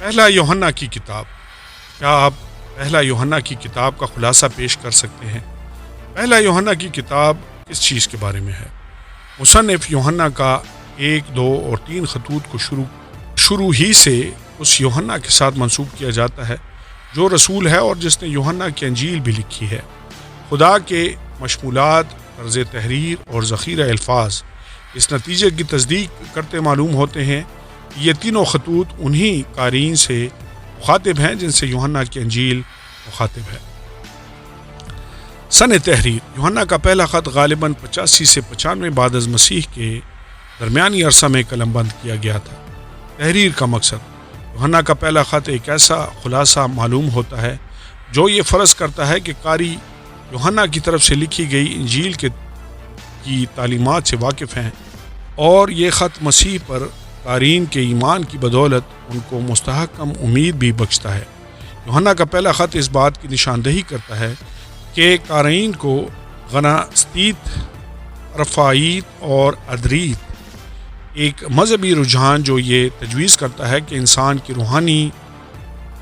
پہلا یوحنا کی کتاب، کیا آپ پہلا یوحنا کی کتاب کا خلاصہ پیش کر سکتے ہیں؟ پہلا یوحنا کی کتاب کس چیز کے بارے میں ہے؟ مصنف یوحنا کا 1، 2 اور 3 خطوط کو شروع ہی سے اس یوحنا کے ساتھ منسوب کیا جاتا ہے جو رسول ہے اور جس نے یوحنا کی انجیل بھی لکھی ہے۔ خدا کے مشمولات، طرز تحریر اور ذخیرہ الفاظ اس نتیجے کی تصدیق کرتے معلوم ہوتے ہیں کہ یہ تینوں خطوط انہی قارئین سے مخاطب ہیں جن سے یوحنا کی انجیل مخاطب ہے۔ سن تحریر، یوحنا کا پہلا خط غالباً 85 سے 95 بعد از مسیح کے درمیانی عرصہ میں قلم بند کیا گیا تھا۔ تحریر کا مقصد، یوحنا کا پہلا خط ایک ایسا خلاصہ معلوم ہوتا ہے جو یہ فرض کرتا ہے کہ قاری یوحنا کی طرف سے لکھی گئی انجیل کی تعلیمات سے واقف ہیں، اور یہ خط مسیح پر قارئین کے ایمان کی بدولت ان کو مستحکم امید بھی بخشتا ہے۔ یوحنا کا پہلا خط اس بات کی نشاندہی کرتا ہے کہ قارئین کو غناستیت، رفائیت اور ادریت، ایک مذہبی رجحان جو یہ تجویز کرتا ہے کہ انسان کی روحانی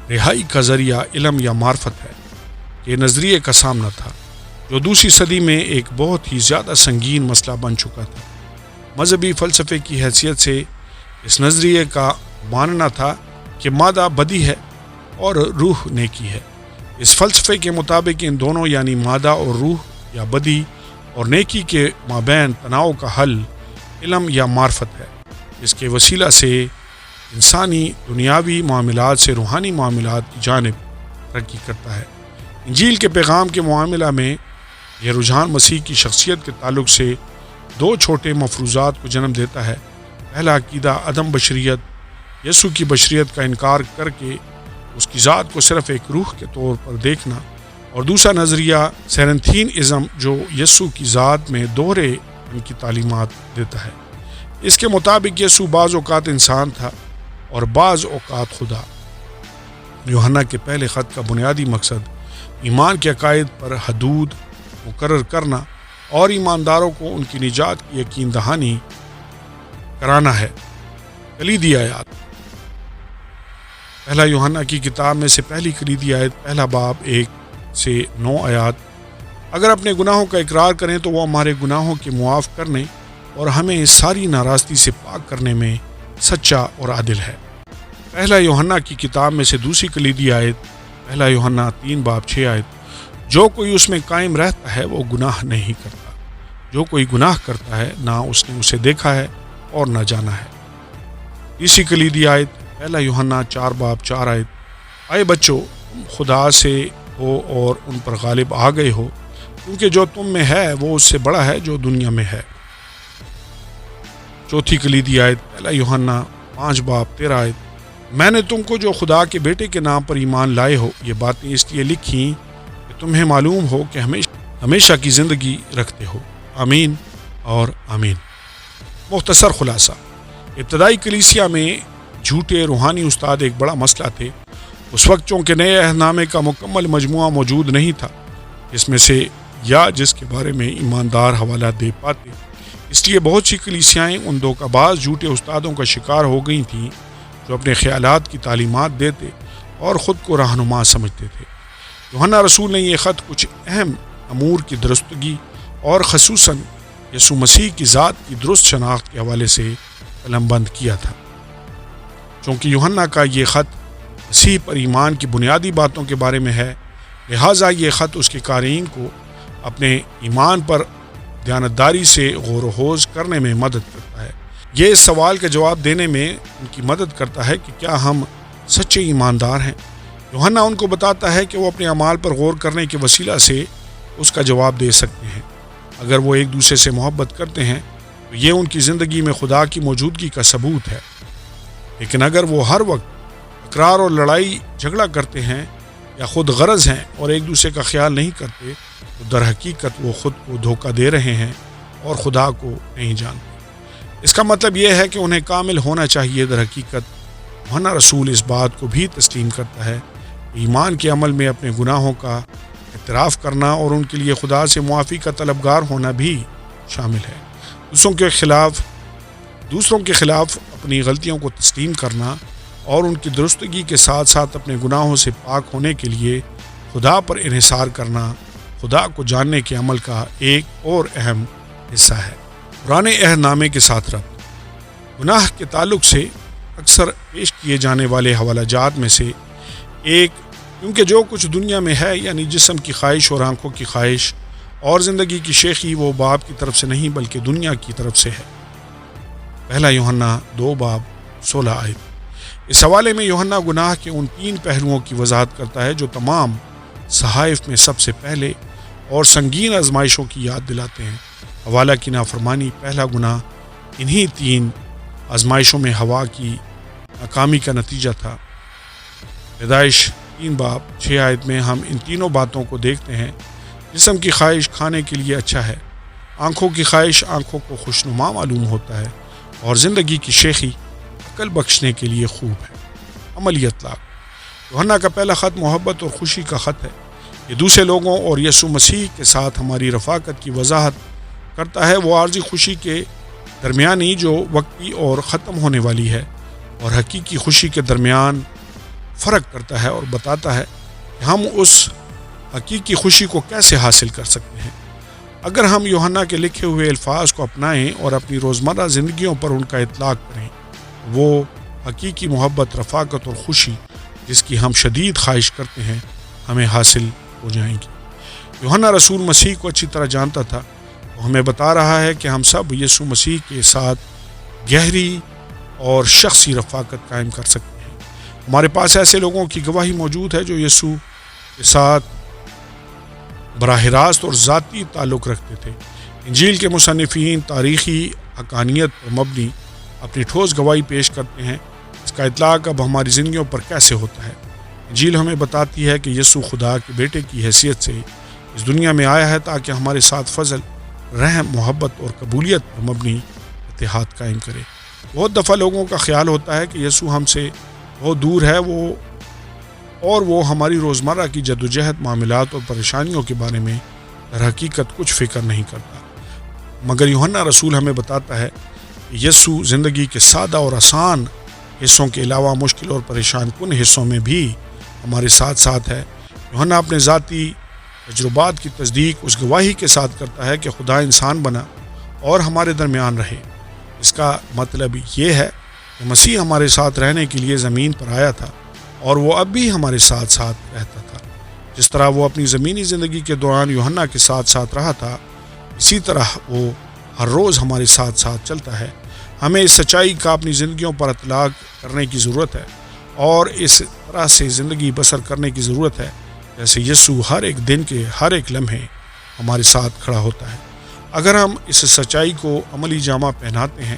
رہائی کا ذریعہ علم یا معرفت ہے، کے نظریے کا سامنا تھا، جو دوسری صدی میں ایک بہت ہی زیادہ سنگین مسئلہ بن چکا تھا۔ مذہبی فلسفے کی حیثیت سے اس نظریے کا ماننا تھا کہ مادہ بدی ہے اور روح نیکی ہے۔ اس فلسفے کے مطابق ان دونوں یعنی مادہ اور روح یا بدی اور نیکی کے مابین تناؤ کا حل علم یا معرفت ہے، جس کے وسیلہ سے انسانی دنیاوی معاملات سے روحانی معاملات کی جانب ترقی کرتا ہے۔ انجیل کے پیغام کے معاملہ میں یہ رجحان مسیح کی شخصیت کے تعلق سے 2 چھوٹے مفروضات کو جنم دیتا ہے۔ پہلا عقیدہ عدم بشریت، یسوع کی بشریت کا انکار کر کے اس کی ذات کو صرف ایک روح کے طور پر دیکھنا، اور دوسرا نظریہ سیرنتھین ازم جو یسوع کی ذات میں دوہرے ان کی تعلیمات دیتا ہے۔ اس کے مطابق یسوع بعض اوقات انسان تھا اور بعض اوقات خدا۔ یوحنا کے پہلے خط کا بنیادی مقصد ایمان کے عقائد پر حدود مقرر کرنا اور ایمانداروں کو ان کی نجات کی یقین دہانی کرانا ہے۔ کلیدی آیات، پہلا یوحنا کی کتاب میں سے پہلی کلیدی آیت، پہلا باب 1 سے 9 آیات، اگر اپنے گناہوں کا اقرار کریں تو وہ ہمارے گناہوں کے معاف کرنے اور ہمیں اس ساری ناراستی سے پاک کرنے میں سچا اور عادل ہے۔ پہلا یوحنا کی کتاب میں سے دوسری کلیدی آیت، پہلا یوحنا 3 باب 6 آیت، جو کوئی اس میں قائم رہتا ہے وہ گناہ نہیں کرتا، جو کوئی گناہ کرتا ہے نہ اس نے اسے دیکھا ہے اور نہ جانا ہے۔ تیسری کلیدی آیت، پہلا یوحنا 4 باب 4 آیت، اے بچوں تم خدا سے ہو اور ان پر غالب آ گئے ہو، کیونکہ جو تم میں ہے وہ اس سے بڑا ہے جو دنیا میں ہے۔ چوتھی کلیدی آیت، پہلا یوحنا 5 باب 13 آیت، میں نے تم کو جو خدا کے بیٹے کے نام پر ایمان لائے ہو یہ باتیں اس لیے لکھیں کہ تمہیں معلوم ہو کہ ہمیشہ کی زندگی رکھتے ہو۔ آمین اور آمین۔ مختصر خلاصہ، ابتدائی کلیسیا میں جھوٹے روحانی استاد ایک بڑا مسئلہ تھے۔ اس وقت چونکہ نئے عہد نامے کا مکمل مجموعہ موجود نہیں تھا جس میں سے یا جس کے بارے میں ایماندار حوالہ دے پاتے، اس لیے بہت سی کلیسیائیں ان دھوکہ باز جھوٹے استادوں کا شکار ہو گئی تھیں جو اپنے خیالات کی تعلیمات دیتے اور خود کو رہنما سمجھتے تھے۔ یوحنا رسول نے یہ خط کچھ اہم امور کی درستگی اور خصوصاً یسوع مسیح کی ذات کی درست شناخت کے حوالے سے قلم بند کیا تھا۔ چونکہ یوحنا کا یہ خط مسیح پر ایمان کی بنیادی باتوں کے بارے میں ہے، لہٰذا یہ خط اس کے قارئین کو اپنے ایمان پر دیانتداری سے غور و خوض کرنے میں مدد کرتا ہے۔ یہ اس سوال کا جواب دینے میں ان کی مدد کرتا ہے کہ کیا ہم سچے ایماندار ہیں۔ یوحنا ان کو بتاتا ہے کہ وہ اپنے اعمال پر غور کرنے کے وسیلہ سے اس کا جواب دے سکتے ہیں۔ اگر وہ ایک دوسرے سے محبت کرتے ہیں تو یہ ان کی زندگی میں خدا کی موجودگی کا ثبوت ہے، لیکن اگر وہ ہر وقت اقرار اور لڑائی جھگڑا کرتے ہیں یا خود غرض ہیں اور ایک دوسرے کا خیال نہیں کرتے تو در حقیقت وہ خود کو دھوکہ دے رہے ہیں اور خدا کو نہیں جانتے۔ اس کا مطلب یہ ہے کہ انہیں کامل ہونا چاہیے۔ در حقیقت یوحنا رسول اس بات کو بھی تسلیم کرتا ہے کہ ایمان کے عمل میں اپنے گناہوں کا اعتراف کرنا اور ان کے لیے خدا سے معافی کا طلبگار ہونا بھی شامل ہے۔ دوسروں کے خلاف اپنی غلطیوں کو تسلیم کرنا اور ان کی درستگی کے ساتھ ساتھ اپنے گناہوں سے پاک ہونے کے لیے خدا پر انحصار کرنا خدا کو جاننے کے عمل کا ایک اور اہم حصہ ہے۔ پرانے عہد نامے کے ساتھ ربط۔ گناہ کے تعلق سے اکثر پیش کیے جانے والے حوالہ جات میں سے ایک، کیونکہ جو کچھ دنیا میں ہے یعنی جسم کی خواہش اور آنکھوں کی خواہش اور زندگی کی شیخی، وہ باپ کی طرف سے نہیں بلکہ دنیا کی طرف سے ہے۔ پہلا یوحنا 2:16۔ اس حوالے میں یوحنا گناہ کے ان 3 پہلوؤں کی وضاحت کرتا ہے جو تمام صحائف میں سب سے پہلے اور سنگین آزمائشوں کی یاد دلاتے ہیں۔ حوالہ کی نافرمانی پہلا گناہ انہی 3 آزمائشوں میں ہوا کی ناکامی کا نتیجہ تھا۔ پیدائش 3:6 میں ہم ان تینوں باتوں کو دیکھتے ہیں۔ جسم کی خواہش کھانے کے لیے اچھا ہے، آنکھوں کی خواہش آنکھوں کو خوشنما معلوم ہوتا ہے، اور زندگی کی شیخی عقل بخشنے کے لیے خوب ہے۔ عملی اطلاق۔ یوحنا کا پہلا خط محبت اور خوشی کا خط ہے۔ یہ دوسرے لوگوں اور یسوع مسیح کے ساتھ ہماری رفاقت کی وضاحت کرتا ہے، وہ عارضی خوشی کے درمیانی جو وقتی اور ختم ہونے والی ہے، اور حقیقی خوشی کے درمیان فرق کرتا ہے اور بتاتا ہے کہ ہم اس حقیقی خوشی کو کیسے حاصل کر سکتے ہیں۔ اگر ہم یوحنا کے لکھے ہوئے الفاظ کو اپنائیں اور اپنی روزمرہ زندگیوں پر ان کا اطلاق کریں، وہ حقیقی محبت، رفاقت اور خوشی جس کی ہم شدید خواہش کرتے ہیں ہمیں حاصل ہو جائیں گی۔ یوحنا رسول مسیح کو اچھی طرح جانتا تھا۔ وہ ہمیں بتا رہا ہے کہ ہم سب یسوع مسیح کے ساتھ گہری اور شخصی رفاقت قائم کر سکتے ہیں۔ ہمارے پاس ایسے لوگوں کی گواہی موجود ہے جو یسوع کے ساتھ براہ راست اور ذاتی تعلق رکھتے تھے۔ انجیل کے مصنفین تاریخی حقانیت پر مبنی اپنی ٹھوس گواہی پیش کرتے ہیں۔ اس کا اطلاق اب ہماری زندگیوں پر کیسے ہوتا ہے؟ انجیل ہمیں بتاتی ہے کہ یسوع خدا کے بیٹے کی حیثیت سے اس دنیا میں آیا ہے تاکہ ہمارے ساتھ فضل، رحم، محبت اور قبولیت پر مبنی اتحاد قائم کرے۔ بہت دفعہ لوگوں کا خیال ہوتا ہے کہ یسوع ہم سے بہت دور ہے، وہ ہماری روزمرہ کی جدوجہد، معاملات اور پریشانیوں کے بارے میں در حقیقت کچھ فکر نہیں کرتا۔ مگر یوحنا رسول ہمیں بتاتا ہے کہ یسوع زندگی کے سادہ اور آسان حصوں کے علاوہ مشکل اور پریشان کن حصوں میں بھی ہمارے ساتھ ساتھ ہے۔ یوحنا اپنے ذاتی تجربات کی تصدیق اس گواہی کے ساتھ کرتا ہے کہ خدا انسان بنا اور ہمارے درمیان رہے۔ اس کا مطلب یہ ہے کہ مسیح ہمارے ساتھ رہنے کے لیے زمین پر آیا تھا، اور وہ اب بھی ہمارے ساتھ ساتھ رہتا تھا۔ جس طرح وہ اپنی زمینی زندگی کے دوران یوحنا کے ساتھ ساتھ رہا تھا، اسی طرح وہ ہر روز ہمارے ساتھ ساتھ چلتا ہے۔ ہمیں اس سچائی کا اپنی زندگیوں پر اطلاق کرنے کی ضرورت ہے، اور اس طرح سے زندگی بسر کرنے کی ضرورت ہے جیسے یسوع ہر ایک دن کے ہر ایک لمحے ہمارے ساتھ کھڑا ہوتا ہے۔ اگر ہم اس سچائی کو عملی جامہ پہناتے ہیں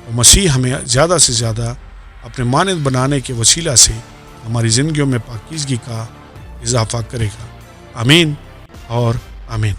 تو مسیح ہمیں زیادہ سے زیادہ اپنے مانند بنانے کے وسیلہ سے ہماری زندگیوں میں پاکیزگی کا اضافہ کرے گا۔ آمین اور آمین۔